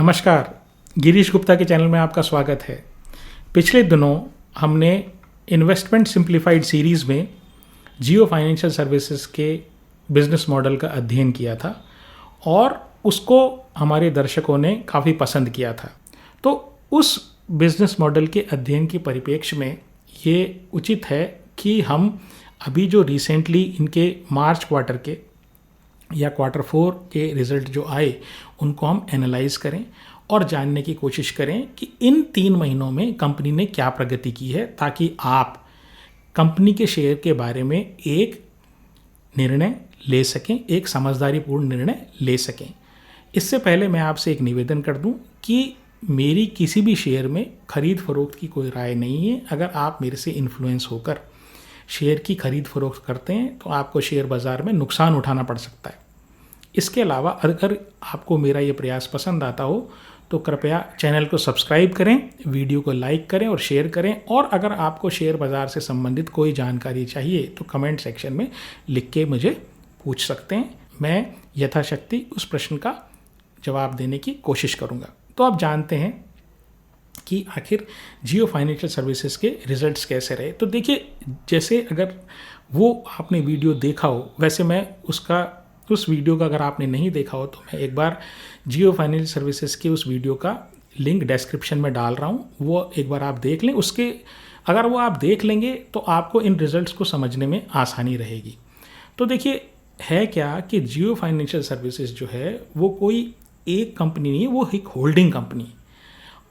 नमस्कार, गिरीश गुप्ता के चैनल में आपका स्वागत है। पिछले दिनों हमने इन्वेस्टमेंट सिंप्लीफाइड सीरीज़ में जियो फाइनेंशियल सर्विसेज के बिजनेस मॉडल का अध्ययन किया था और उसको हमारे दर्शकों ने काफ़ी पसंद किया था। तो उस बिजनेस मॉडल के अध्ययन के परिप्रेक्ष्य में ये उचित है कि हम अभी जो रिसेंटली इनके मार्च क्वार्टर के या क्वार्टर 4 के रिज़ल्ट जो आए उनको हम एनालाइज करें और जानने की कोशिश करें कि इन 3 महीनों में कंपनी ने क्या प्रगति की है, ताकि आप कंपनी के शेयर के बारे में एक निर्णय ले सकें, एक समझदारीपूर्ण निर्णय ले सकें। इससे पहले मैं आपसे एक निवेदन कर दूं कि मेरी किसी भी शेयर में खरीद फरोख्त की कोई राय नहीं है। अगर आप मेरे से इन्फ्लुएंस होकर शेयर की खरीद फरोख्त करते हैं तो आपको शेयर बाज़ार में नुकसान उठाना पड़ सकता है। इसके अलावा अगर आपको मेरा ये प्रयास पसंद आता हो तो कृपया चैनल को सब्सक्राइब करें, वीडियो को लाइक करें और शेयर करें। और अगर आपको शेयर बाज़ार से संबंधित कोई जानकारी चाहिए तो कमेंट सेक्शन में लिख के मुझे पूछ सकते हैं। मैं यथाशक्ति उस प्रश्न का जवाब देने की कोशिश करूँगा। तो आप जानते हैं कि आखिर जियो फाइनेंशियल सर्विसेज के रिजल्ट्स कैसे रहे। तो देखिए, जैसे अगर वो आपने वीडियो देखा हो, वैसे मैं उस वीडियो का अगर आपने नहीं देखा हो तो मैं एक बार जियो फाइनेंशियल सर्विसेज के उस वीडियो का लिंक डिस्क्रिप्शन में डाल रहा हूँ, वो एक बार आप देख लें। अगर वो आप देख लेंगे तो आपको इन रिजल्ट्स को समझने में आसानी रहेगी। तो देखिए, है क्या कि जियो फाइनेंशियल सर्विसेज जो है वो कोई एक कंपनी नहीं है, वो एक होल्डिंग कंपनी है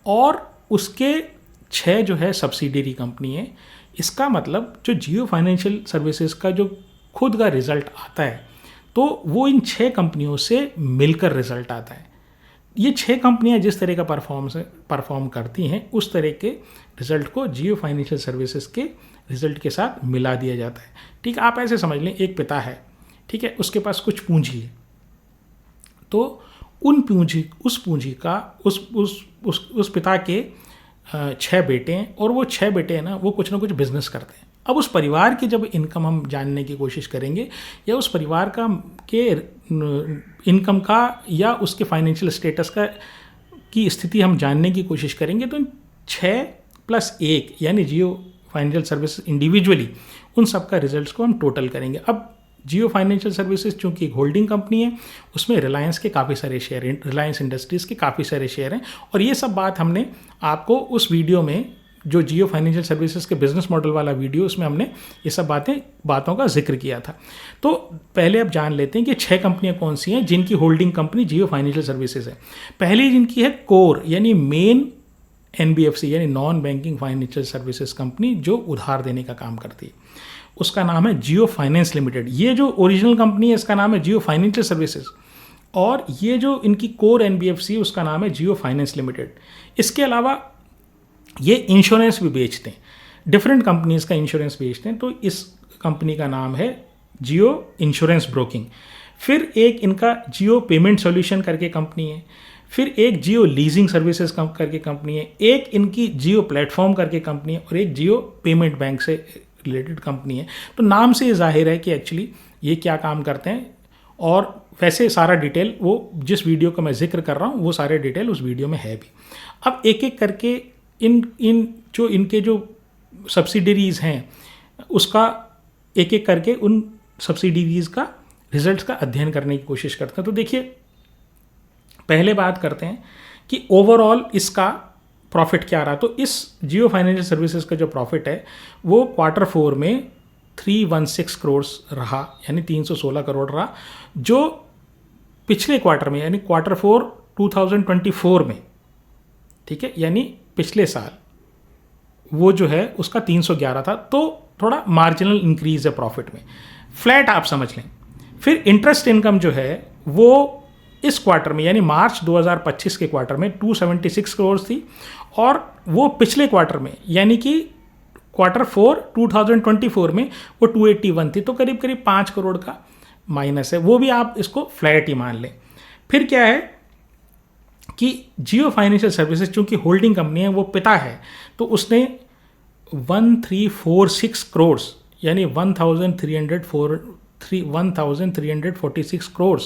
और उसके 6 जो है सब्सिडियरी कंपनी है। इसका मतलब जो जियो फाइनेंशियल सर्विसेज का जो खुद का रिजल्ट आता है तो वो इन 6 कंपनियों से मिलकर रिजल्ट आता है। ये 6 कंपनियां जिस तरह का परफॉर्म करती हैं उस तरह के रिजल्ट को जियो फाइनेंशियल सर्विसेज के रिजल्ट के साथ मिला दिया जाता है। ठीक है, आप ऐसे समझ लें, एक पिता है, ठीक है, उसके पास कुछ पूंजी है, तो उस पूंजी का उस पिता के 6 बेटे हैं और वो 6 बेटे हैं ना, वो कुछ ना कुछ बिजनेस करते हैं। अब उस परिवार की जब इनकम हम जानने की कोशिश करेंगे या उस परिवार का के इनकम का या उसके फाइनेंशियल स्टेटस की स्थिति हम जानने की कोशिश करेंगे तो 6+1 यानी जियो फाइनेंशियल सर्विसेज इंडिविजुअली उन सब का रिजल्ट्स को हम टोटल करेंगे। अब जियो फाइनेंशियल सर्विसेज चूँकि एक होल्डिंग कंपनी है, उसमें रिलायंस के काफ़ी सारे शेयर हैं, रिलायंस इंडस्ट्रीज़ के काफ़ी सारे शेयर हैं और ये सब बात हमने आपको उस वीडियो में, जो जियो फाइनेंशियल सर्विसेज के बिजनेस मॉडल वाला वीडियो, उसमें हमने ये सब बातों का जिक्र किया था। तो पहले अब जान लेते हैं कि 6 कंपनियां कौन सी हैं जिनकी होल्डिंग कंपनी जियो फाइनेंशियल सर्विसेज है। पहली जिनकी है कोर यानी मेन NBFC यानी non banking financial services company, जो उधार देने का काम करती है, उसका नाम है जियो फाइनेंस लिमिटेड। ये जो ओरिजिनल कंपनी है इसका नाम है जियो फाइनेंशियल सर्विसेज और ये जो इनकी कोर NBFC उसका नाम है जियो फाइनेंस लिमिटेड। इसके अलावा ये इंश्योरेंस भी बेचते हैं, डिफरेंट कंपनीज का इंश्योरेंस बेचते हैं। तो इस कंपनी का नाम है जियो इंश्योरेंस ब्रोकिंग। फिर एक इनका जियो पेमेंट सॉल्यूशन करके कंपनी है, फिर एक जियो लीजिंग सर्विसेज करके कंपनी है, एक इनकी जियो प्लेटफॉर्म करके कंपनी है और एक जियो पेमेंट बैंक से रिलेटेड कंपनी है। तो नाम से ये जाहिर है कि एक्चुअली ये क्या काम करते हैं। और वैसे सारा डिटेल वो जिस वीडियो का मैं जिक्र कर रहा हूँ वो सारे डिटेल उस वीडियो में है भी। अब एक एक करके इनके जो सब्सिडरीज़ हैं उसका एक एक करके उन सब्सिडरीज़ का रिजल्ट्स का अध्ययन करने की कोशिश करते हैं। तो देखिए, पहले बात करते हैं कि ओवरऑल इसका प्रॉफिट क्या रहा। तो इस जियो फाइनेंशियल सर्विसेज का जो प्रॉफिट है वो क्वार्टर 4 में 316 करोड़ रहा, यानी 316 करोड़ रहा, जो पिछले क्वार्टर में यानी क्वार्टर 4 2024 में, ठीक है, यानी पिछले साल वो जो है उसका 311 था। तो थोड़ा मार्जिनल इंक्रीज है प्रॉफिट में, फ्लैट आप समझ लें। फिर इंटरेस्ट इनकम जो है वो इस क्वार्टर में यानी मार्च 2025 के क्वार्टर में 276 करोड़ थी और वो पिछले क्वार्टर में यानी कि क्वार्टर 4 2024 में वो 281 थी। तो करीब करीब 5 करोड़ का माइनस है, वो भी आप इसको फ्लैट ही मान लें। फिर क्या है कि जियो फाइनेंशियल सर्विसेज चूँकि होल्डिंग कंपनी है, वो पिता है, तो उसने 1346 करोड़ यानी 1346 करोड़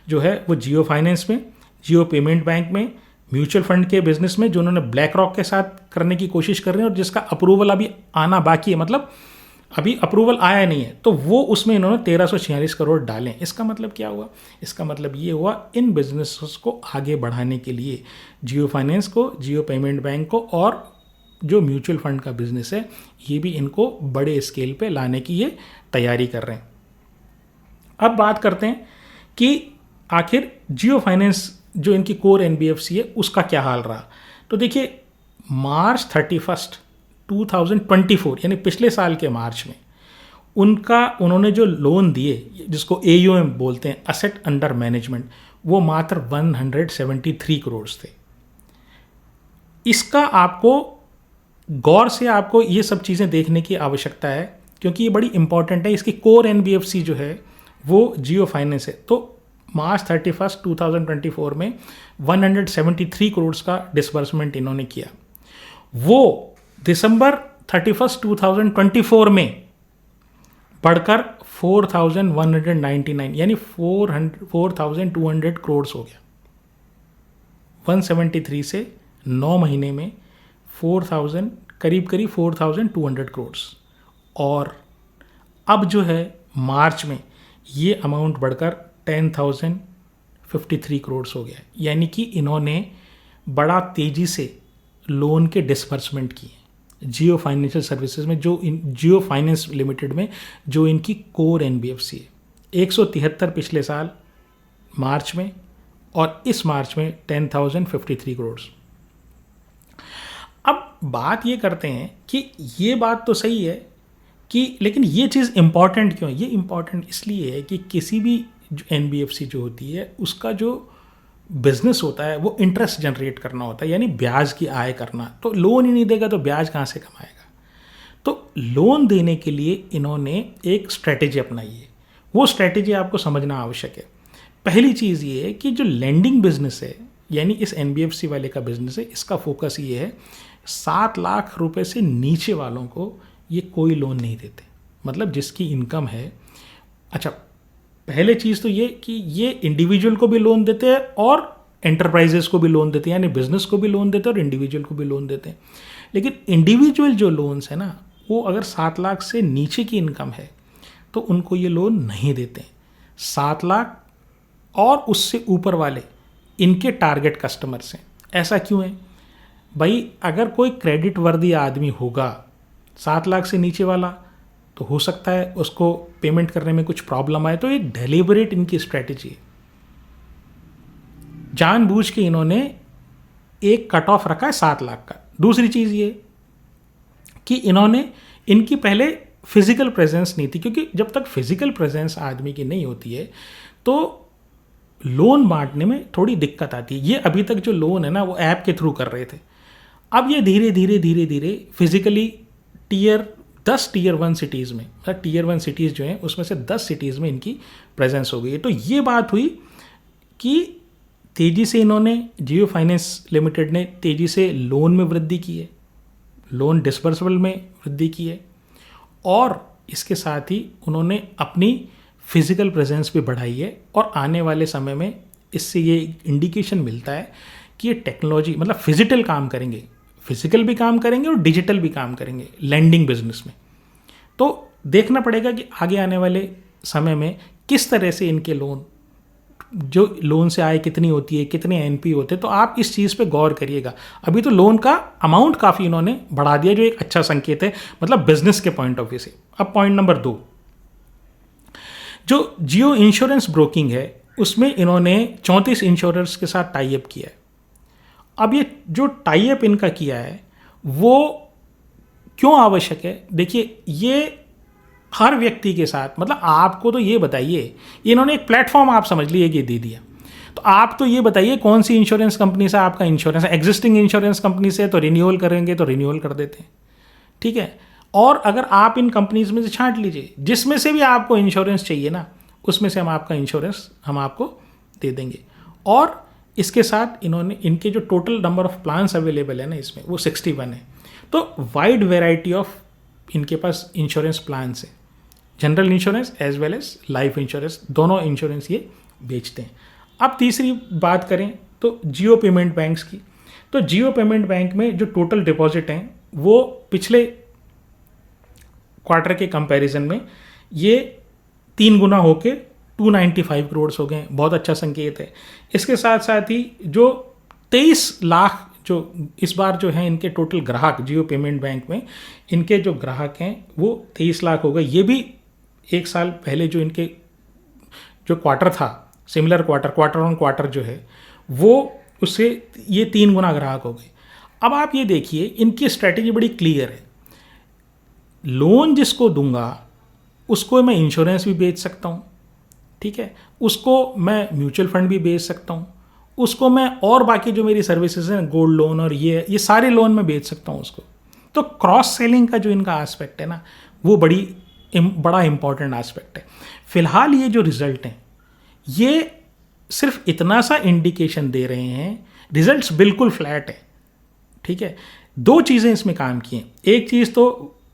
जो है वो जियो फाइनेंस में, जियो पेमेंट बैंक में, म्यूचुअल फंड के बिजनेस में जो उन्होंने ब्लैक रॉक के साथ करने की कोशिश कर रहे हैं और जिसका अप्रूवल अभी आना बाकी है, मतलब अभी अप्रूवल आया नहीं है, तो वो उसमें इन्होंने 1346 करोड़ डालें। इसका मतलब क्या हुआ? इसका मतलब ये हुआ इन बिजनेस को आगे बढ़ाने के लिए जियो फाइनेंस को, जियो पेमेंट बैंक को और जो म्यूचुअल फंड का बिजनेस है ये भी इनको बड़े स्केल पे लाने की ये तैयारी कर रहे हैं। अब बात करते हैं कि आखिर जियो फाइनेंस जो इनकी कोर एनबीएफसी है उसका क्या हाल रहा। तो देखिए मार्च 31 2024 यानी पिछले साल के मार्च में उन्होंने जो लोन दिए जिसको AUM बोलते हैं, असेट अंडर मैनेजमेंट, वो मात्र 173 करोड़ थे। इसका आपको गौर से आपको ये सब चीज़ें देखने की आवश्यकता है क्योंकि ये बड़ी इंपॉर्टेंट है। इसकी कोर एनबीएफसी जो है वो जियो फाइनेंस है। तो मार्च 31 2024 में 173 करोड़ का डिसबर्समेंट इन्होंने किया। वो दिसंबर 31 2024 में बढ़कर 4199 यानी 4200 करोड़ हो गया। 173 से 9 महीने में 4000 करीब 4200 करोड़। और अब जो है मार्च में ये अमाउंट बढ़कर 10,053 करोड़ हो गया। यानी कि इन्होंने बड़ा तेज़ी से लोन के डिसबर्समेंट किए जियो फाइनेंशियल सर्विसेज में, जो जियो फाइनेंस लिमिटेड में जो इनकी कोर एनबीएफसी है। 173 पिछले साल मार्च में और इस मार्च में 10,053 करोड़। अब बात ये करते हैं कि ये बात तो सही है कि लेकिन ये चीज़ इम्पॉर्टेंट क्यों है? ये इम्पॉर्टेंट इसलिए है कि किसी भी जो एनबीएफसी जो होती है उसका जो बिजनेस होता है वो इंटरेस्ट जनरेट करना होता है, यानी ब्याज की आय करना। तो लोन ही नहीं देगा तो ब्याज कहाँ से कमाएगा? तो लोन देने के लिए इन्होंने एक स्ट्रेटेजी अपनाई है। वो स्ट्रेटेजी आपको समझना आवश्यक है। पहली चीज़ ये है कि जो लेंडिंग बिजनेस है यानी इस एनबीएफसी वाले का बिजनेस है, इसका फोकस ये है 7 लाख रुपए से नीचे वालों को ये कोई लोन नहीं देते। मतलब जिसकी इनकम है, अच्छा पहले चीज़ तो ये कि ये इंडिविजुअल को भी लोन देते हैं और एंटरप्राइजेस को भी लोन देते हैं, यानी बिजनेस को भी लोन देते हैं और इंडिविजुअल को भी लोन देते हैं। लेकिन इंडिविजुअल जो लोन्स है ना, वो अगर 7 लाख से नीचे की इनकम है तो उनको ये लोन नहीं देते। 7 लाख और उससे ऊपर वाले इनके टारगेट कस्टमर्स हैं। ऐसा क्यों है भाई? अगर कोई क्रेडिट वर्दी आदमी होगा 7 लाख से नीचे वाला, तो हो सकता है उसको पेमेंट करने में कुछ प्रॉब्लम आए। तो ये डेलिबरेट इनकी स्ट्रेटेजी है। जानबूझ के इन्होंने एक कट ऑफ रखा है 7 लाख का। दूसरी चीज़ ये कि इनकी पहले फिजिकल प्रेजेंस नहीं थी, क्योंकि जब तक फिजिकल प्रेजेंस आदमी की नहीं होती है तो लोन बांटने में थोड़ी दिक्कत आती है। ये अभी तक जो लोन है ना वो ऐप के थ्रू कर रहे थे। अब ये धीरे धीरे फिजिकली टीयर 1 सिटीज़ में, मतलब टीयर 1 सिटीज़ जो हैं उसमें से 10 सिटीज़ में इनकी प्रेजेंस हो गई है। तो ये बात हुई कि तेज़ी से इन्होंने जियो फाइनेंस लिमिटेड ने तेज़ी से लोन में वृद्धि की है, लोन डिस्बर्सेबल में वृद्धि की है और इसके साथ ही उन्होंने अपनी फिजिकल प्रेजेंस भी बढ़ाई है। और आने वाले समय में इससे ये इंडिकेशन मिलता है कि ये टेक्नोलॉजी मतलब फिजिकल काम करेंगे, फिजिकल भी काम करेंगे और डिजिटल भी काम करेंगे लेंडिंग बिजनेस में। तो देखना पड़ेगा कि आगे आने वाले समय में किस तरह से इनके जो लोन से आय कितनी होती है, कितने एनपी होते हैं। तो आप इस चीज़ पे गौर करिएगा। अभी तो लोन का अमाउंट काफ़ी इन्होंने बढ़ा दिया, जो एक अच्छा संकेत है, मतलब बिजनेस के पॉइंट ऑफ व्यू से। अब पॉइंट नंबर 2, जो जियो इंश्योरेंस ब्रोकिंग है उसमें इन्होंने 34 इंश्योरेंस के साथ टाई अप किया है। अब ये जो टाई अप इनका किया है वो क्यों आवश्यक है? देखिए ये हर व्यक्ति के साथ, मतलब आपको तो ये बताइए, इन्होंने एक प्लेटफॉर्म आप समझ लिए कि दे दिया। तो आप तो ये बताइए कौन सी इंश्योरेंस कंपनी से आपका इंश्योरेंस है। एग्जिस्टिंग इंश्योरेंस कंपनी से तो रिन्यूअल करेंगे तो रिन्यूअल कर देते हैं, ठीक है। और अगर आप इन कंपनीज में से छांट लीजिए, जिसमें से भी आपको इंश्योरेंस चाहिए ना, उसमें से हम आपको दे देंगे। और इसके साथ इनके जो total number of plans available है ना इसमें, वो 61 है। तो वाइड वेराइटी ऑफ इनके पास इंश्योरेंस प्लान्स है, general insurance as well as life insurance, दोनों इंश्योरेंस ये बेचते हैं। अब तीसरी बात करें तो जियो पेमेंट बैंक्स की, तो जियो पेमेंट बैंक में जो टोटल डिपॉजिट हैं वो पिछले क्वार्टर के कंपैरिजन में ये 3 गुना होके 295 करोड़ हो गए, बहुत अच्छा संकेत है। इसके साथ साथ ही जो 23 लाख जो इस बार जो है इनके टोटल ग्राहक जियो पेमेंट बैंक में इनके जो ग्राहक हैं वो 23 लाख हो गए। ये भी एक साल पहले जो इनके जो क्वार्टर था, सिमिलर क्वार्टर ऑन क्वार्टर जो है वो उससे ये 3 गुना ग्राहक हो गए। अब आप ये देखिए इनकी स्ट्रैटेजी बड़ी क्लियर है। लोन जिसको दूंगा उसको मैं इंश्योरेंस भी बेच सकता हूँ, ठीक है, उसको मैं म्यूचुअल फंड भी बेच सकता हूँ, उसको मैं और बाकी जो मेरी सर्विसेज हैं गोल्ड लोन और ये सारे लोन मैं बेच सकता हूँ उसको। तो क्रॉस सेलिंग का जो इनका एस्पेक्ट है ना वो बड़ा इंपॉर्टेंट एस्पेक्ट है। फिलहाल ये जो रिजल्ट हैं ये सिर्फ इतना सा इंडिकेशन दे रहे हैं, रिजल्ट्स बिल्कुल फ्लैट है, ठीक है। 2 चीज़ें इसमें काम की हैं। एक चीज़ तो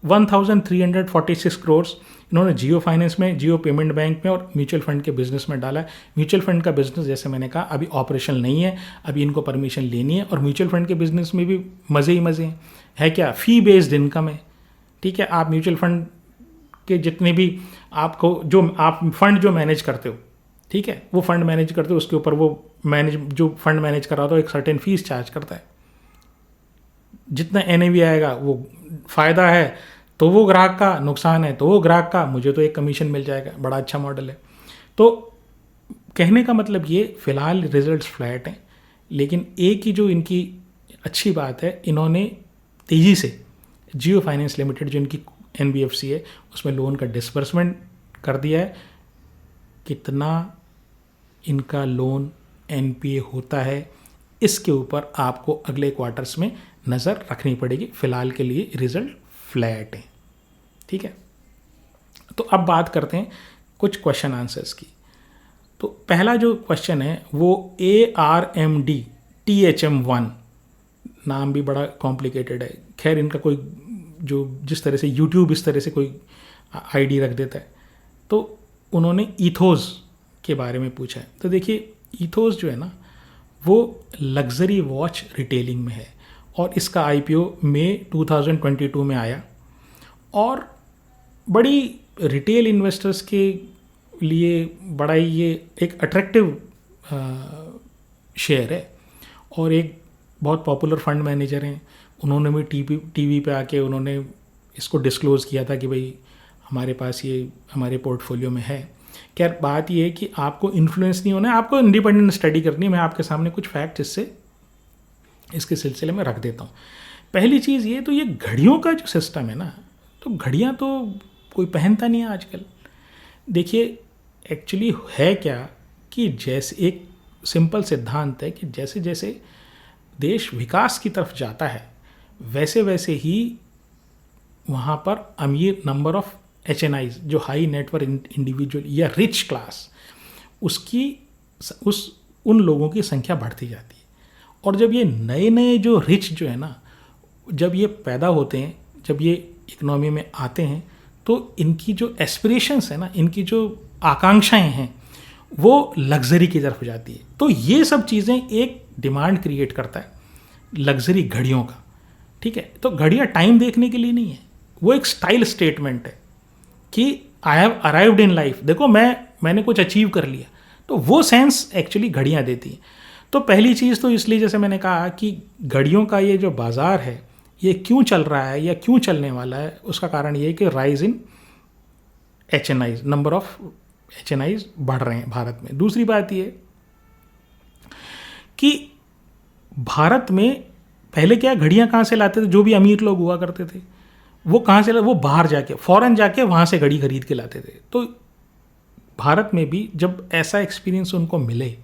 1346 करोड़ इन्होंने जियो फाइनेंस में, जियो पेमेंट बैंक में और म्यूचुअल फंड के बिजनेस में डाला है। म्यूचुअल फंड का बिजनेस जैसे मैंने कहा अभी ऑपरेशनल नहीं है, अभी इनको परमिशन लेनी है। और म्यूचुअल फंड के बिजनेस में भी मज़े ही मज़े हैं, है क्या, फ़ी बेस्ड इनकम है, ठीक है। आप म्यूचुअल फंड के जितने भी आपको जो आप फंड जो मैनेज करते हो, ठीक है, वो फंड मैनेज करते हो उसके ऊपर वो जो फंड मैनेज कर रहा हो एक सर्टेन फीस चार्ज करता है। जितना NAV आएगा वो फ़ायदा है तो वो ग्राहक का, नुकसान है तो वो ग्राहक का, मुझे तो एक कमीशन मिल जाएगा। बड़ा अच्छा मॉडल है। तो कहने का मतलब ये फ़िलहाल रिजल्ट्स फ्लैट हैं, लेकिन एक ही जो इनकी अच्छी बात है, इन्होंने तेज़ी से जियो फाइनेंस लिमिटेड जो इनकी NBFC है उसमें लोन का डिसबर्समेंट कर दिया है। कितना इनका लोन NPA होता है इसके ऊपर आपको अगले क्वार्टर्स में नज़र रखनी पड़ेगी। फ़िलहाल के लिए रिजल्ट फ्लैट है, ठीक है। तो अब बात करते हैं कुछ क्वेश्चन आंसर्स की। तो पहला जो क्वेश्चन है वो ARMD THM1, नाम भी बड़ा कॉम्प्लिकेटेड है। खैर इनका कोई जो जिस तरह से यूट्यूब इस तरह से कोई ID रख देता है, तो उन्होंने ईथोस के बारे में पूछा है। तो देखिए ईथोस जो है ना वो लग्जरी वॉच रिटेलिंग में है और इसका IPO मई 2022 में आया और बड़ी रिटेल इन्वेस्टर्स के लिए बड़ा ही ये एक अट्रैक्टिव शेयर है। और एक बहुत पॉपुलर फंड मैनेजर हैं, उन्होंने भी टीवी पे आके उन्होंने इसको डिस्क्लोज़ किया था कि भाई हमारे पास ये हमारे पोर्टफोलियो में है। खैर बात ये है कि आपको इन्फ्लुएंस नहीं होना है, आपको इंडिपेंडेंट स्टडी करनी है। मैं आपके सामने कुछ फैक्ट इसके सिलसिले में रख देता हूँ। पहली चीज़ ये, तो ये घड़ियों का जो सिस्टम है ना, तो घड़ियाँ तो कोई पहनता नहीं है आजकल। देखिए एक्चुअली है क्या कि जैसे एक सिंपल सिद्धांत है कि जैसे जैसे देश विकास की तरफ जाता है वैसे वैसे ही वहाँ पर अमीर नंबर ऑफ HNIs जो हाई नेटवर्क इंडिविजुअल या रिच क्लास उन लोगों की संख्या बढ़ती जाती है। और जब ये नए नए जो रिच जो है ना, जब ये पैदा होते हैं, जब ये इकोनॉमी में आते हैं, तो इनकी जो एस्पिरेशंस है ना, इनकी जो आकांक्षाएं हैं वो लग्जरी की तरफ जाती है। तो ये सब चीज़ें एक डिमांड क्रिएट करता है लग्जरी घड़ियों का, ठीक है। तो घड़ियाँ टाइम देखने के लिए नहीं है, वो एक स्टाइल स्टेटमेंट है कि I have arrived in life, देखो मैंने कुछ अचीव कर लिया। तो वो सेंस एक्चुअली घड़ियाँ देती हैं। तो पहली चीज़ तो इसलिए जैसे मैंने कहा कि घड़ियों का ये जो बाज़ार है ये क्यों चल रहा है या क्यों चलने वाला है, उसका कारण ये है कि rise in HNIs, number of HNIs बढ़ रहे हैं भारत में। दूसरी बात ये कि भारत में पहले क्या घड़ियाँ कहाँ से लाते थे, जो भी अमीर लोग हुआ करते थे वो कहाँ से वो बाहर जाके फॉरेन जाके वहाँ से घड़ी खरीद के लाते थे। तो भारत में भी जब ऐसा एक्सपीरियंस उनको मिले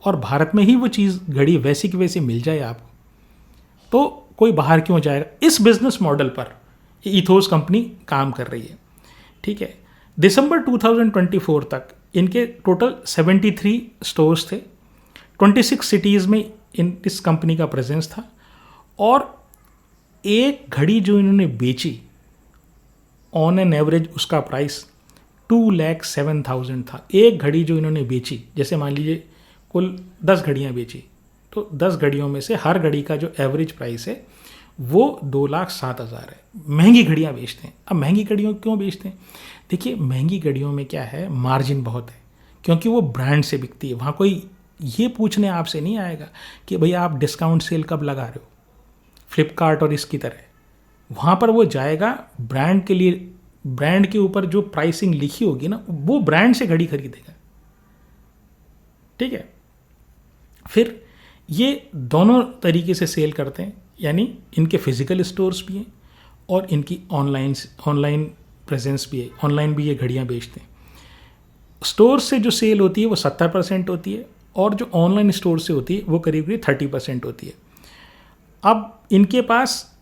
और भारत में ही वो चीज़ घड़ी वैसी की वैसी मिल जाए आपको, तो कोई बाहर क्यों जाएगा। इस बिजनेस मॉडल पर ईथोस कंपनी काम कर रही है, ठीक है। दिसंबर 2024 तक इनके टोटल 73 स्टोर्स थे, 26 सिटीज़ में इस कंपनी का प्रेजेंस था। और एक घड़ी जो इन्होंने बेची ऑन एन एवरेज उसका प्राइस 2,07,000 था। एक घड़ी जो इन्होंने बेची, जैसे मान लीजिए कुल 10 घड़ियाँ बेची तो 10 घड़ियों में से हर घड़ी का जो एवरेज प्राइस है वो 2,07,000 है। महंगी घड़ियाँ बेचते हैं। अब महंगी घड़ियों क्यों बेचते हैं? देखिए, महंगी घड़ियों में क्या है, मार्जिन बहुत है, क्योंकि वो ब्रांड से बिकती है। वहाँ कोई ये पूछने आपसे नहीं आएगा कि भैया आप डिस्काउंट सेल कब लगा रहे हो, फ्लिपकार्ट और इसकी तरह। वहाँ पर वो जाएगा ब्रांड के लिए, ब्रांड के ऊपर जो प्राइसिंग लिखी होगी ना, वो ब्रांड से घड़ी खरीदेगा। ठीक है। फिर ये दोनों तरीके से सेल करते हैं, यानी इनके फिजिकल स्टोर्स भी हैं और इनकी ऑनलाइन प्रेजेंस भी है। ऑनलाइन भी ये घड़ियाँ बेचते हैं। स्टोर से जो सेल होती है वो 70% होती है और जो ऑनलाइन स्टोर से होती है वो करीब करीब 30% होती है। अब इनके पास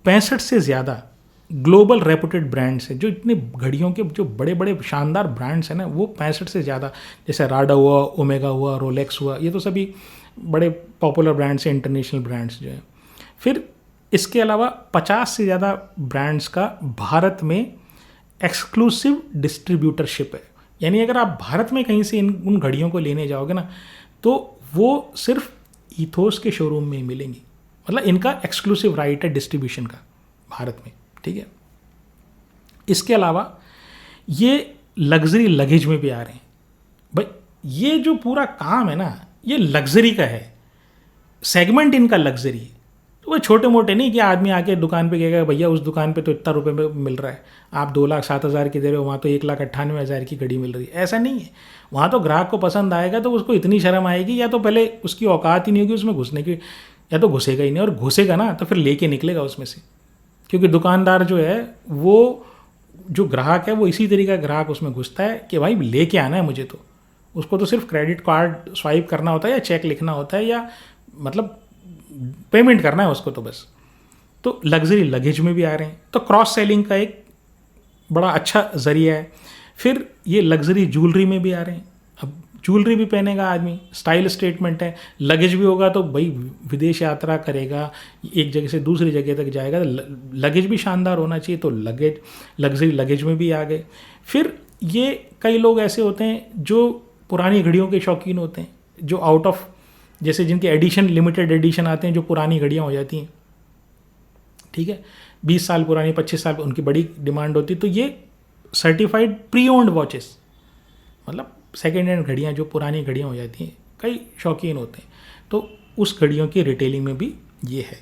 65 से ज़्यादा ग्लोबल रेपुटेड ब्रांड्स हैं। जो इतने घड़ियों के जो बड़े बड़े शानदार ब्रांड्स हैं ना, वो 65 से ज़्यादा, जैसे राडा हुआ, ओमेगा हुआ, रोलेक्स हुआ, ये तो सभी बड़े पॉपुलर ब्रांड्स हैं, इंटरनेशनल ब्रांड्स जो हैं। फिर इसके अलावा 50 से ज़्यादा ब्रांड्स का भारत में एक्सक्लूसिव डिस्ट्रीब्यूटरशिप है। यानी अगर आप भारत में कहीं से उन घड़ियों को लेने जाओगे ना, तो वो सिर्फ ईथोस के शोरूम में ही मिलेंगी। मतलब इनका एक्सक्लूसिव राइट है डिस्ट्रीब्यूशन का भारत में। ठीक है। इसके अलावा ये लग्जरी लगेज में भी आ रहे हैं। भाई ये जो पूरा काम है ना, ये लग्जरी का है, सेगमेंट इनका लग्जरी है। तो वो छोटे मोटे नहीं कि आदमी आके दुकान पे कहेगा भैया उस दुकान पे तो इतना रुपए में मिल रहा है, आप 2,07,000 की दे रहे हो, वहाँ तो 1,98,000 की घड़ी मिल रही है। ऐसा नहीं है। वहाँ तो ग्राहक को पसंद आएगा तो उसको इतनी शर्म आएगी, या तो पहले उसकी औकात ही नहीं होगी उसमें घुसने की, या तो घुसेगा ही नहीं, और घुसेगा ना तो फिर लेके निकलेगा उसमें से। क्योंकि दुकानदार जो है, वो जो ग्राहक है वो इसी तरीके का ग्राहक उसमें घुसता है कि भाई लेके आना है मुझे। तो उसको तो सिर्फ क्रेडिट कार्ड स्वाइप करना होता है या चेक लिखना होता है, या मतलब पेमेंट करना है उसको तो बस। तो लग्जरी लगेज में भी आ रहे हैं, तो क्रॉस सेलिंग का एक बड़ा अच्छा जरिया है। फिर ये लग्जरी ज्वेलरी में भी आ रहे हैं। अब ज्वेलरी भी पहनेगा आदमी, स्टाइल स्टेटमेंट है। लगेज भी होगा तो भाई विदेश यात्रा करेगा, एक जगह से दूसरी जगह तक जाएगा, तो लगेज भी शानदार होना चाहिए। तो लगेज, लग्जरी लगेज में भी आ गए। फिर ये कई लोग ऐसे होते हैं जो पुरानी घड़ियों के शौकीन होते हैं, जो आउट ऑफ, जैसे जिनके एडिशन, लिमिटेड एडिशन आते हैं, जो पुरानी घड़ियाँ हो जाती हैं। ठीक है, 20 साल पुरानी, 25 साल, उनकी बड़ी डिमांड होती है। तो ये सर्टिफाइड प्री ओन्ड वॉचेस, मतलब सेकेंड हैंड घड़ियाँ, जो पुरानी घड़ियाँ हो जाती हैं, कई शौकीन होते हैं। तो उस घड़ियों की रिटेलिंग में भी ये है।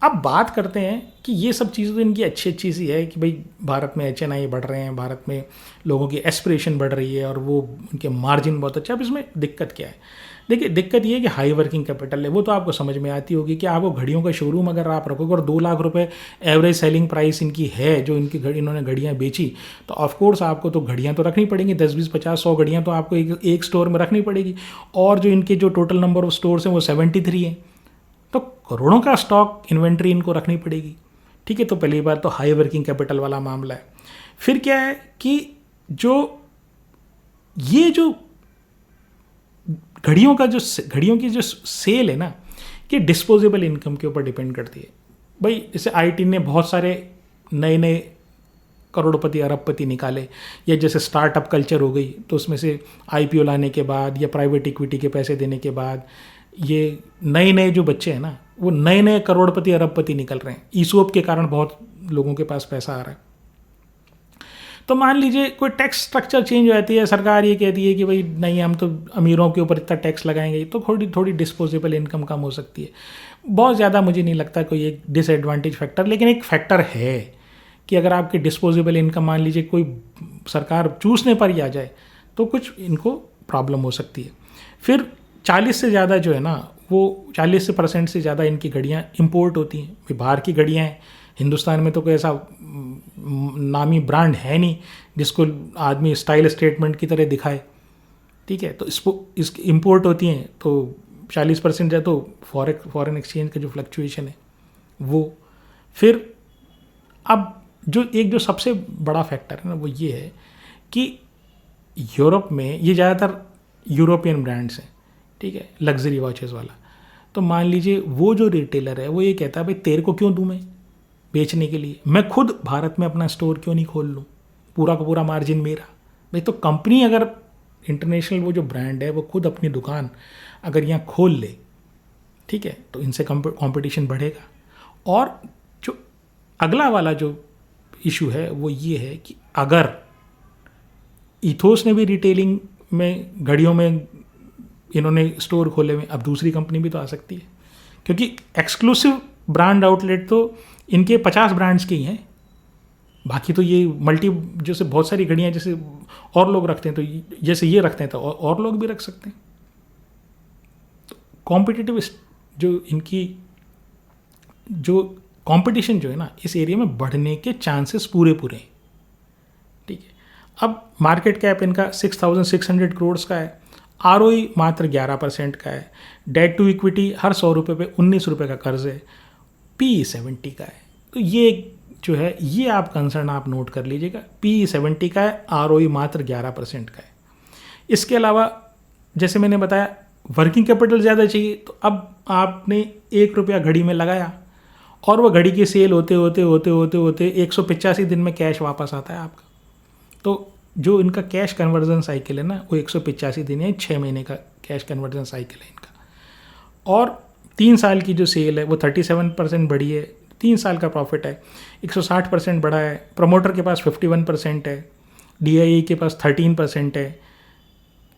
अब बात करते हैं कि ये सब चीज़ें तो इनकी अच्छी अच्छी सी है कि भाई भारत में HNI बढ़ रहे हैं, भारत में लोगों की एस्पिरेशन बढ़ रही है और वो उनके मार्जिन बहुत अच्छा। अब इसमें दिक्कत क्या है? देखिए, दिक्कत ये है कि हाई वर्किंग कैपिटल है। वो तो आपको समझ में आती होगी कि आपको घड़ियों का शोरूम अगर आप रखोगे और 2 लाख रुपए एवरेज सेलिंग प्राइस इनकी है, जो इनकी इन्होंने घड़ियाँ बेची, तो ऑफकोर्स आपको तो घड़ियाँ तो रखनी पड़ेंगी। 10, 20, 50, 100 घड़ियाँ तो आपको एक स्टोर में रखनी पड़ेगी। और जो इनके जो टोटल नंबर ऑफ स्टोर्स हैं वो 73 हैं, तो करोड़ों का स्टॉक इन्वेंट्री इनको रखनी पड़ेगी। ठीक है, तो पहली बात तो हाई वर्किंग कैपिटल वाला मामला है। फिर क्या है कि ये जो घड़ियों की जो सेल है ना, कि डिस्पोजेबल इनकम के ऊपर डिपेंड करती है। भाई जैसे IT ने बहुत सारे नए नए करोड़पति अरबपति निकाले, या जैसे स्टार्टअप कल्चर हो गई, तो उसमें से IPO लाने के बाद या प्राइवेट इक्विटी के पैसे देने के बाद ये नए नए जो बच्चे हैं ना, वो नए नए करोड़पति अरबपति निकल रहे हैं। ईसोप के कारण बहुत लोगों के पास पैसा आ रहा है। तो मान लीजिए कोई टैक्स स्ट्रक्चर चेंज हो जाती है, सरकार ये कहती है कि भाई नहीं, हम तो अमीरों के ऊपर इतना टैक्स लगाएंगे, तो थोड़ी डिस्पोजेबल इनकम कम हो सकती है। बहुत ज़्यादा मुझे नहीं लगता कोई एक डिसएडवांटेज फैक्टर, लेकिन एक फैक्टर है कि अगर आपकी डिस्पोजेबल इनकम मान लीजिए कोई सरकार चूसने पर ही आ जाए, तो कुछ इनको प्रॉब्लम हो सकती है। फिर 40 से ज़्यादा जो है ना, वो 40% से ज़्यादा इनकी घड़ियाँ इम्पोर्ट होती हैं। बाहर की घड़ियाँ हैं, हिंदुस्तान में तो कोई ऐसा नामी ब्रांड है नहीं जिसको आदमी स्टाइल स्टेटमेंट की तरह दिखाए। ठीक है, तो इसकी इम्पोर्ट होती हैं, तो 40% जो है तो फॉरेन एक्सचेंज का जो फ्लक्चुएशन है वो। फिर अब जो सबसे बड़ा फैक्टर है ना, वो ये है कि यूरोप में ये ज़्यादातर यूरोपियन ब्रांड्स हैं। ठीक है, लग्जरी वॉचेस वाला। तो मान लीजिए वो जो रिटेलर है वो ये कहता है भाई तेरे को क्यों दूँ मैं बेचने के लिए, मैं खुद भारत में अपना स्टोर क्यों नहीं खोल लूँ, पूरा का पूरा मार्जिन मेरा। भाई तो कंपनी अगर इंटरनेशनल वो जो ब्रांड है वो खुद अपनी दुकान अगर यहाँ खोल ले, ठीक है, तो इनसे कंपटीशन बढ़ेगा। और जो अगला वाला जो इशू है वो ये है कि अगर इथोस ने भी रिटेलिंग में घड़ियों में इन्होंने स्टोर खोले हुए, अब दूसरी कंपनी भी तो आ सकती है, क्योंकि एक्सक्लूसिव ब्रांड आउटलेट तो इनके 50 ब्रांड्स के ही हैं। बाकी तो ये मल्टी, जैसे बहुत सारी घड़ियाँ जैसे और लोग रखते हैं, तो जैसे ये रखते हैं तो और लोग भी रख सकते हैं। तो कॉम्पिटिटिव जो इनकी जो कंपटीशन जो है ना, इस एरिया में बढ़ने के चांसेस पूरे हैं। ठीक है, अब मार्केट कैप इनका 6,600 करोड़ का है, आरओई मात्र 11% का है, डेट टू इक्विटी हर 100 रुपये पे 19 रुपये का कर्ज है, पी 70 का है। तो ये जो है ये आप कंसर्न आप नोट कर लीजिएगा, पी 70 का है, आरओई मात्र 11% का है। इसके अलावा जैसे मैंने बताया वर्किंग कैपिटल ज़्यादा चाहिए, तो अब आपने 1 रुपया घड़ी में लगाया और वो घड़ी की सेल होते होते 185 दिन में कैश वापस आता है आपका। तो जो इनका कैश कन्वर्जन साइकिल है ना, वो 185 दिन है, 6 महीने का कैश कन्वर्जन साइकिल है इनका। और 3 साल की जो सेल है वो 37% बढ़ी है, 3 साल का प्रॉफिट है, 160% बढ़ा है, प्रमोटर के पास 51% है, डीआईआई के पास 13% है,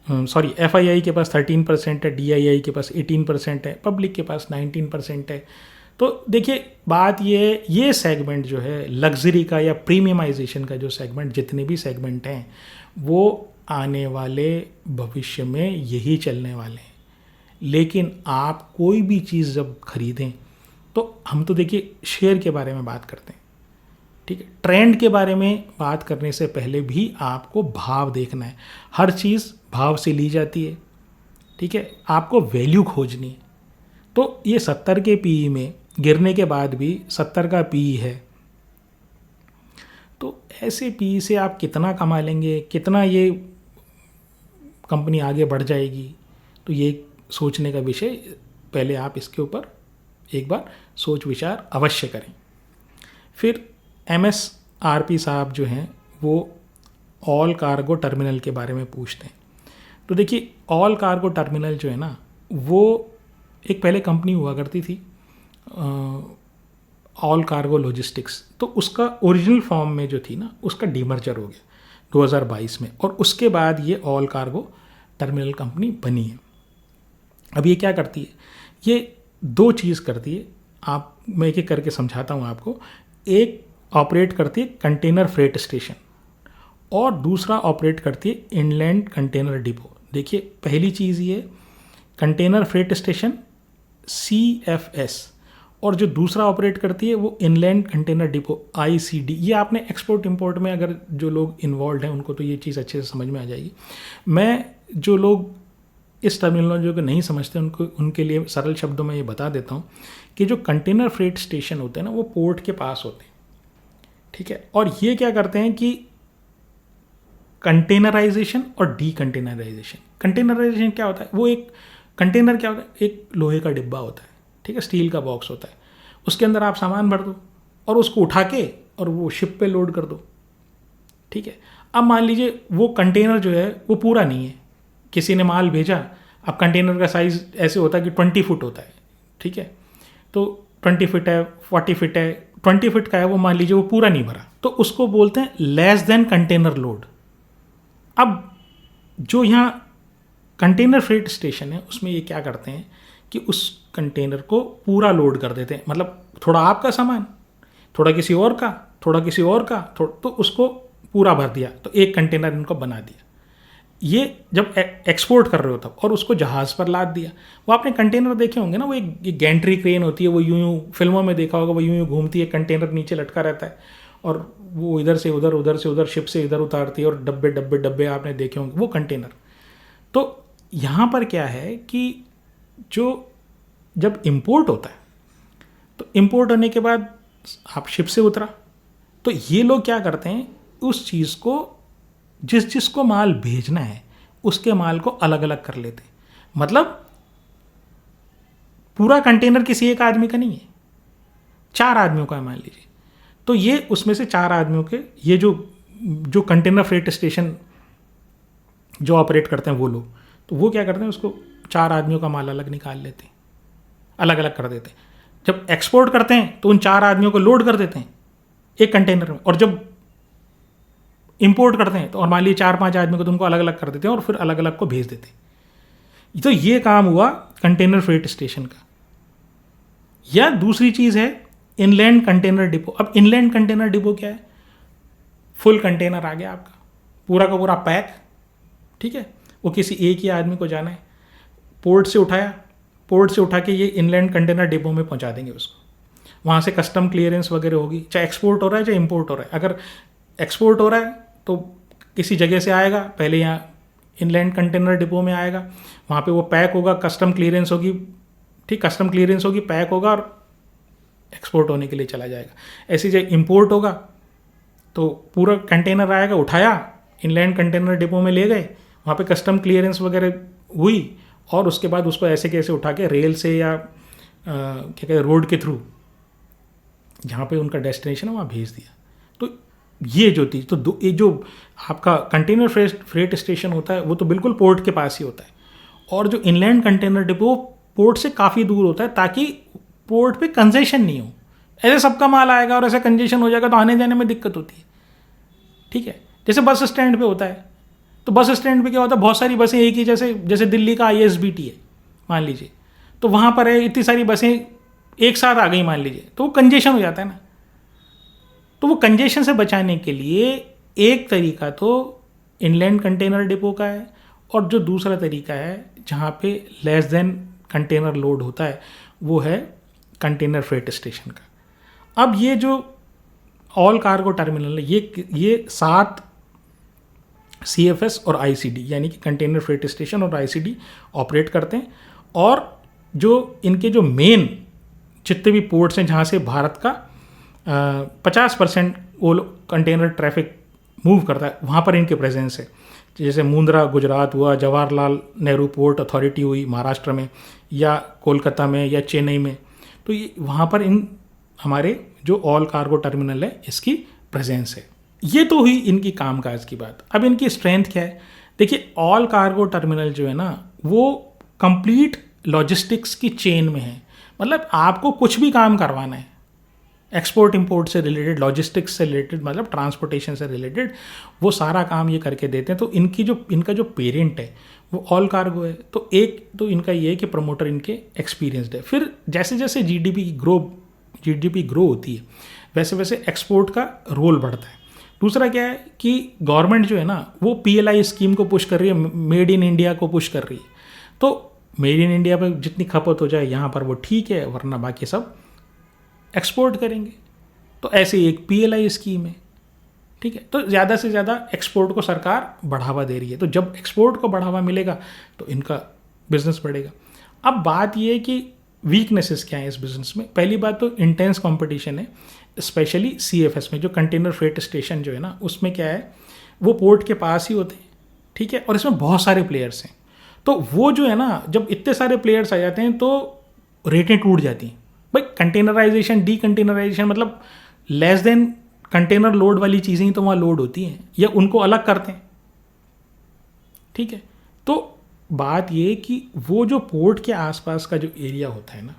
सॉरी एफआईआई के पास 13% है, डीआईआई के पास 18% है, पब्लिक के पास 19% है। तो देखिए बात ये है, ये सेगमेंट जो है लग्जरी का या प्रीमियमाइजेशन का जो सेगमेंट, जितने भी सेगमेंट हैं वो आने वाले भविष्य में यही चलने वाले हैं। लेकिन आप कोई भी चीज़ जब खरीदें तो हम तो देखिए शेयर के बारे में बात करते हैं, ठीक है, ट्रेंड के बारे में बात करने से पहले भी आपको भाव देखना है। हर चीज़ भाव से ली जाती है, ठीक है, आपको वैल्यू खोजनी है। तो ये 70 के पीई में गिरने के बाद भी 70 का पीई है, तो ऐसे पीई से आप कितना कमा लेंगे, कितना ये कंपनी आगे बढ़ जाएगी, तो ये सोचने का विषय, पहले आप इसके ऊपर एक बार सोच विचार अवश्य करें। फिर MSRP साहब जो हैं वो ऑल कार्गो टर्मिनल के बारे में पूछते हैं। तो देखिए ऑल कार्गो टर्मिनल जो है ना, वो एक पहले कंपनी हुआ करती थी ऑल कार्गो लॉजिस्टिक्स, तो उसका ओरिजिनल फॉर्म में जो थी ना, उसका डीमर्जर हो गया 2022 में, और उसके बाद ये ऑल कार्गो टर्मिनल कंपनी बनी है। अब ये क्या करती है, ये 2 चीज़ करती है, आप मैं एक एक करके समझाता हूँ आपको। एक ऑपरेट करती है कंटेनर फ्रेट स्टेशन और दूसरा ऑपरेट करती है इनलैंड कंटेनर डिपो। देखिए पहली चीज़ ये कंटेनर फ्रेट स्टेशन CFS, और जो दूसरा ऑपरेट करती है वो इनलैंड कंटेनर डिपो ICD। ये आपने एक्सपोर्ट इंपोर्ट में अगर जो लोग इन्वॉल्व हैं उनको तो ये चीज़ अच्छे से समझ में आ जाएगी। मैं जो लोग इस टर्मिनोलॉजी को नहीं समझते उनके लिए सरल शब्दों में ये बता देता हूँ कि जो कंटेनर फ्रेट स्टेशन होते हैं ना, वो पोर्ट के पास होते हैं, ठीक है, और ये क्या करते हैं कि कंटेनराइजेशन और डीकंटेनराइजेशन। कंटेनराइजेशन क्या होता है, वो एक कंटेनर क्या होता है, एक लोहे का डिब्बा होता है, ठीक है, स्टील का बॉक्स होता है, उसके अंदर आप सामान भर दो और उसको उठा के और वो शिप पे लोड कर दो, ठीक है। अब मान लीजिए वो कंटेनर जो है वो पूरा नहीं है, किसी ने माल भेजा, अब कंटेनर का साइज़ ऐसे होता है कि 20 फुट होता है, ठीक है, तो 20 फीट है, 40 फीट है, 20 फीट का है, वो मान लीजिए वो पूरा नहीं भरा, तो उसको बोलते हैं लेस देन कंटेनर लोड। अब जो यहाँ कंटेनर फ्रेट स्टेशन है उसमें ये क्या करते हैं कि उस कंटेनर को पूरा लोड कर देते हैं, मतलब थोड़ा आपका सामान, थोड़ा किसी और का, थोड़ा किसी और का, तो उसको पूरा भर दिया, तो एक कंटेनर इनको बना दिया। ये जब एक्सपोर्ट कर रहे हो तब, और उसको जहाज़ पर लाद दिया। वो आपने कंटेनर देखे होंगे ना, वो एक गैंट्री क्रेन होती है, वो यूं फिल्मों में देखा होगा, वो यूं घूमती है, कंटेनर नीचे लटका रहता है और वो इधर से उधर, उधर से उधर, शिप से इधर उतारती है, और डब्बे डब्बे डब्बे आपने देखे होंगे, वो कंटेनर। तो यहाँ पर क्या है कि जो जब इंपोर्ट होता है, तो इंपोर्ट होने के बाद आप शिप से उतरा, तो ये लोग क्या करते हैं, उस चीज़ को जिसको माल भेजना है उसके माल को अलग अलग कर लेते हैं। मतलब पूरा कंटेनर किसी एक आदमी का नहीं है, 4 आदमियों का है मान लीजिए, तो ये उसमें से 4 आदमियों के, ये जो कंटेनर फ्रेट स्टेशन जो ऑपरेट करते हैं वो लोग, तो वो क्या करते हैं, उसको 4 आदमियों का माल अलग निकाल लेते हैं। अलग अलग कर देते हैं। जब एक्सपोर्ट करते हैं तो उन 4 आदमियों को लोड कर देते हैं एक कंटेनर में, और जब इंपोर्ट करते हैं तो और मान लीजिए 4-5 आदमी को तो उनको अलग अलग कर देते हैं और फिर अलग अलग को भेज देते हैं। तो ये काम हुआ कंटेनर फ्रेट स्टेशन का। या दूसरी चीज़ है इनलैंड कंटेनर डिपो। अब इनलैंड कंटेनर डिपो क्या है? फुल कंटेनर आ गया आपका, पूरा का पूरा पैक, ठीक है, वो किसी एक ही आदमी को जाना है, पोर्ट से उठाया, पोर्ट से उठा के ये इनलैंड कंटेनर डिपो में पहुंचा देंगे उसको, वहाँ से कस्टम क्लियरेंस वगैरह होगी, चाहे एक्सपोर्ट हो रहा है चाहे इंपोर्ट हो रहा है। अगर एक्सपोर्ट हो रहा है तो किसी जगह से आएगा, पहले यहाँ इनलैंड कंटेनर डिपो में आएगा, वहाँ पे वो पैक होगा, कस्टम क्लियरेंस होगी, ठीक, कस्टम क्लियरेंस होगी, पैक होगा और एक्सपोर्ट होने के लिए चला जाएगा। ऐसे जब इंपोर्ट होगा तो पूरा कंटेनर आएगा, उठाया, इनलैंड कंटेनर डिपो में ले गए, वहाँ पे कस्टम क्लियरेंस वगैरह हुई और उसके बाद उसको ऐसे कैसे उठा के रेल से या क्या कहते हैं रोड के थ्रू जहाँ पे उनका डेस्टिनेशन है वहाँ भेज दिया। तो ये जो थी, तो ये जो आपका कंटेनर फ्रेट स्टेशन होता है वो तो बिल्कुल पोर्ट के पास ही होता है, और जो इनलैंड कंटेनर डिपो पोर्ट से काफ़ी दूर होता है ताकि पोर्ट पे कंजेशन नहीं हो। ऐसे सबका माल आएगा और ऐसे कंजेशन हो जाएगा तो आने जाने में दिक्कत होती है, ठीक है। जैसे बस स्टैंड पे होता है, तो बस स्टैंड पे क्या होता है, बहुत सारी बसें एक ही, जैसे दिल्ली का ISBT है मान लीजिए, तो वहाँ पर है इतनी सारी बसें एक साथ आ गई मान लीजिए, तो वो कंजेशन हो जाता है ना। तो वो कंजेशन से बचाने के लिए एक तरीका तो इनलैंड कंटेनर डिपो का है, और जो दूसरा तरीका है जहाँ पे लेस देन कंटेनर लोड होता है वो है कंटेनर फ्रेट स्टेशन का। अब ये जो ऑल कार्गो टर्मिनल है ये 7 CFS और ICD यानी कि कंटेनर फ्रेट स्टेशन और ICD ऑपरेट करते हैं, और जो इनके जो मेन जितने भी पोर्ट्स हैं जहाँ से भारत का 50% वो कंटेनर ट्रैफिक मूव करता है वहाँ पर इनके प्रेजेंस है। जैसे मुंद्रा गुजरात हुआ, जवाहरलाल नेहरू पोर्ट अथॉरिटी हुई महाराष्ट्र में, या कोलकाता में या चेन्नई में, तो ये वहाँ पर इन हमारे जो ऑल कार्गो टर्मिनल है इसकी प्रेजेंस है। ये तो हुई इनकी कामकाज की बात। अब इनकी स्ट्रेंथ क्या है? देखिए, ऑल कार्गो टर्मिनल जो है ना वो कंप्लीट लॉजिस्टिक्स की चेन में है। मतलब आपको कुछ भी काम करवाना है एक्सपोर्ट इंपोर्ट से रिलेटेड, लॉजिस्टिक्स से रिलेटेड, मतलब ट्रांसपोर्टेशन से रिलेटेड, वो सारा काम ये करके देते हैं। तो इनका जो पेरेंट है वो ऑल कार्गो है। तो एक तो इनका ये है कि प्रमोटर इनके एक्सपीरियंसड है। फिर जैसे जैसे जीडीपी ग्रो होती है वैसे वैसे एक्सपोर्ट का रोल बढ़ता है। दूसरा क्या है कि गवर्नमेंट जो है ना वो PLI स्कीम को पुश कर रही है, मेड इन इंडिया को पुश कर रही है। तो मेड इन इंडिया पर जितनी खपत हो जाए यहाँ पर वो ठीक है, वरना बाकी सब एक्सपोर्ट करेंगे। तो ऐसे एक PLI स्कीम है, ठीक है। तो ज़्यादा से ज़्यादा एक्सपोर्ट को सरकार बढ़ावा दे रही है। तो जब एक्सपोर्ट को बढ़ावा मिलेगा तो इनका बिजनेस बढ़ेगा। अब बात ये है कि वीकनेसेस क्या है इस बिजनेस में। पहली बात तो इंटेंस कंपटीशन है, स्पेशली CFS में। जो कंटेनर फ्रेट स्टेशन जो है ना उसमें क्या है, वो पोर्ट के पास ही होते हैं, ठीक है, और इसमें बहुत सारे प्लेयर्स हैं। तो वो जो है ना, जब इतने सारे प्लेयर्स आ जाते हैं तो रेटें टूट जाती हैं। भाई कंटेनराइजेशन डीकंटेनराइजेशन मतलब लेस देन कंटेनर लोड वाली चीज़ें ही तो वहाँ लोड होती हैं, या उनको अलग करते हैं, ठीक है। तो बात ये कि वो जो पोर्ट के आसपास का जो एरिया होता है ना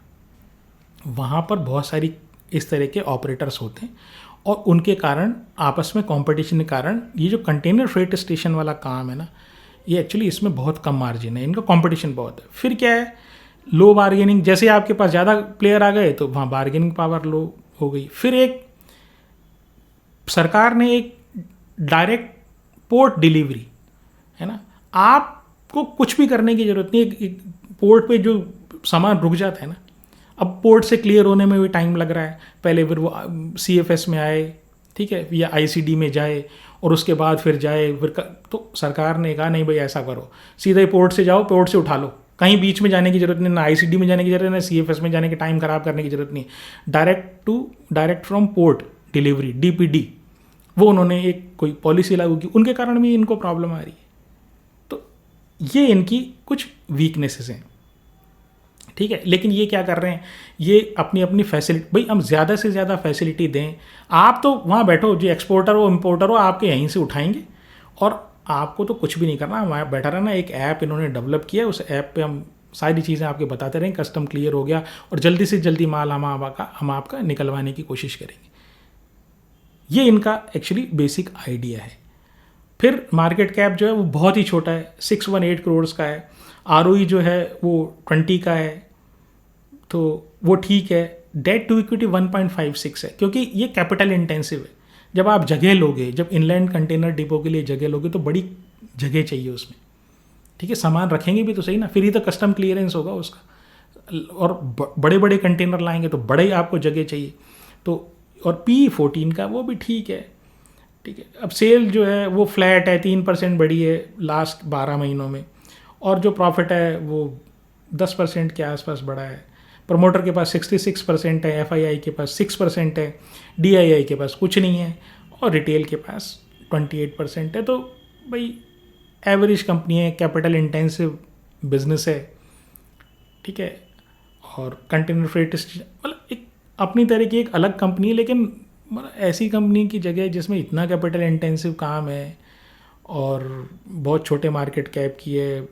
वहाँ पर बहुत सारी इस तरह के ऑपरेटर्स होते हैं, और उनके कारण आपस में कंपटीशन के कारण ये जो कंटेनर फ्रेट स्टेशन वाला काम है ना, ये एक्चुअली इसमें बहुत कम मार्जिन है, इनका कंपटीशन बहुत है। फिर क्या है, लो बार्गेनिंग। जैसे आपके पास ज़्यादा प्लेयर आ गए तो वहाँ बार्गेनिंग पावर लो हो गई। फिर एक सरकार ने एक डायरेक्ट पोर्ट डिलीवरी है ना, आपको कुछ भी करने की ज़रूरत नहीं। एक पोर्ट पे जो सामान रुक जाता है ना, अब पोर्ट से क्लियर होने में भी टाइम लग रहा है। पहले फिर वो CFS में आए, ठीक है, या ICD में जाए और उसके बाद फिर जाए तो सरकार ने कहा नहीं भाई ऐसा करो, सीधा ही पोर्ट से जाओ, पोर्ट से उठा लो, कहीं बीच में जाने की जरूरत नहीं, ना ICD में जाने की जरूरत नहीं, ना CFS में जाने के टाइम खराब करने की जरूरत नहीं। Direct from port delivery DPD वो उन्होंने एक कोई पॉलिसी लागू की, उनके कारण भी इनको प्रॉब्लम आ रही है। तो ये इनकी कुछ वीकनेसेस हैं, ठीक है। लेकिन ये क्या कर रहे हैं, ये अपनी अपनी फैसिलिटी, भाई हम ज़्यादा से ज़्यादा फैसिलिटी दें। आप तो वहाँ बैठो, जो एक्सपोर्टर हो इम्पोर्टर हो आपके यहीं से उठाएंगे, और आपको तो कुछ भी नहीं करना, वहाँ बैठा रहना। एक ऐप इन्होंने डेवलप किया है, उस ऐप पे हम सारी चीज़ें आपके बताते रहेंगे, कस्टम क्लियर हो गया और जल्दी से जल्दी माल हम आपका निकलवाने की कोशिश करेंगे। ये इनका एक्चुअली बेसिक आइडिया है। फिर मार्केट कैप जो है वो बहुत ही छोटा है, 618 करोड़ का है। ROE जो है वो 20 का है, तो वो ठीक है। डेट टू इक्विटी 1.56 है, क्योंकि ये कैपिटल इंटेंसिव है। जब आप जगह लोगे, जब इनलैंड कंटेनर डिपो के लिए जगह लोगे तो बड़ी जगह चाहिए उसमें, ठीक है। सामान रखेंगे भी तो सही ना, फिर ही तो कस्टम क्लियरेंस होगा उसका। और बड़े बड़े कंटेनर लाएंगे तो बड़े ही आपको जगह चाहिए। तो और P14 का वो भी ठीक है, ठीक है। अब सेल जो है वो फ्लैट है, 3% बढ़ी है लास्ट 12 महीनों में, और जो प्रॉफिट है वो 10% के आसपास बढ़ा है। प्रमोटर के पास 66% है, FII के पास 6% है, DII के पास कुछ नहीं है, और रिटेल के पास 28% है। तो भाई एवरेज कंपनी है, कैपिटल इंटेंसिव बिजनेस है, ठीक है। और कंटेनर फ्रेट मतलब एक अपनी तरह की एक अलग कंपनी है, लेकिन मतलब ऐसी कंपनी की जगह जिसमें इतना कैपिटल इंटेंसिव काम है और बहुत छोटे मार्केट कैप की है,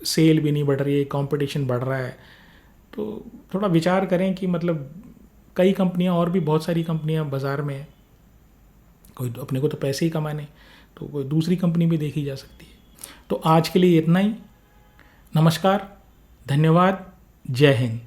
सेल भी नहीं बढ़ रही है, कंपटीशन बढ़ रहा है, तो थोड़ा विचार करें कि मतलब कई कंपनियां और भी बहुत सारी कंपनियां बाज़ार में हैं। कोई अपने को तो पैसे ही कमाने, तो कोई दूसरी कंपनी भी देखी जा सकती है। तो आज के लिए इतना ही। नमस्कार, धन्यवाद, जय हिंद।